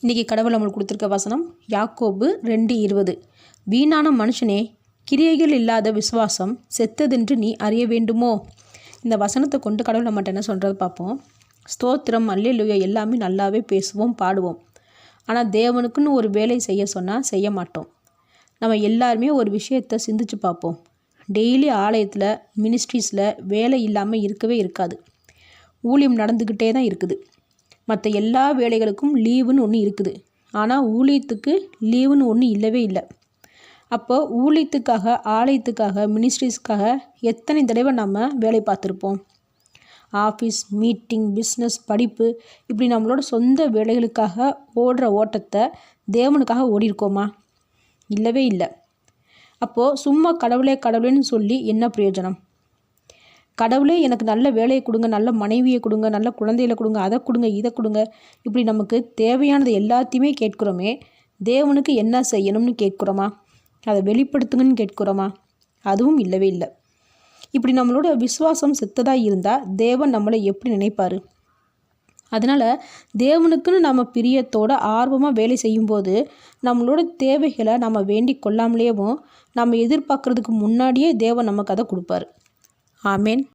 இன்றைக்கி கடவுள் நம்மளுக்கு கொடுத்துருக்க வசனம் யாக்கோபு 2:20. வீணான மனுஷனே, கிரியைகள் இல்லாத விசுவாசம் செத்ததென்று நீ அறிய வேண்டுமோ? இந்த வசனத்தை கொண்டு கடவுள் நம்மகிட்ட என்ன சொல்கிறது பார்ப்போம். ஸ்தோத்திரம், அல்லேலூயா எல்லாமே நல்லாவே பேசுவோம், பாடுவோம். ஆனால் தேவனுக்குன்னு ஒரு வேலை செய்ய சொன்னால் செய்ய மாட்டோம். நம்ம எல்லாருமே ஒரு விஷயத்தை சிந்திச்சு பார்ப்போம். டெய்லி ஆலயத்தில், மினிஸ்ட்ரீஸில் வேலை இல்லாமல் இருக்கவே இருக்காது. ஊழியம் நடந்துக்கிட்டே தான் இருக்குது. மற்ற எல்லா வேலைகளுக்கும் லீவுன்னு ஒன்று இருக்குது. ஆனால் ஊழியத்துக்கு லீவுன்னு ஒன்று இல்லவே இல்லை. அப்போ ஊழியத்துக்காக, ஆலயத்துக்காக, மினிஸ்ட்ரிஸ்க்காக எத்தனை தடவை நம்ம வேலை பார்த்துருப்போம். ஆஃபீஸ், மீட்டிங், பிஸ்னஸ், படிப்பு, இப்படி நம்மளோட சொந்த வேலைகளுக்காக ஓடுற ஓட்டத்தை தேவனுக்காக ஓடிருக்கோமா? இல்லவே இல்லை. அப்போது சும்மா கடவுளே கடவுளேன்னு சொல்லி என்ன பிரயோஜனம்? கடவுளே எனக்கு நல்ல வேலையை கொடுங்க, நல்ல மனைவியை கொடுங்க, நல்ல குழந்தைகளை கொடுங்க, அதை கொடுங்க, இதை கொடுங்க, இப்படி நமக்கு தேவையானது எல்லாத்தையுமே கேட்குறோமே. தேவனுக்கு என்ன செய்யணும்னு கேட்குறோமா? அதை வெளிப்படுத்துங்கன்னு கேட்குறோமா? அதுவும் இல்லவே இல்லை. இப்படி நம்மளோட விசுவாசம் செத்ததாக இருந்தால் தேவன் நம்மளை எப்படி நினைப்பார்? அதனால் தேவனுக்குன்னு நம்ம பிரியத்தோட ஆர்வமாக வேலை செய்யும்போது நம்மளோட தேவைகளை நம்ம வேண்டி கொள்ளாமலேயும் நம்ம எதிர்பார்க்குறதுக்கு முன்னாடியே தேவன் நமக்கு அதை கொடுப்பாரு. ஆமேன்.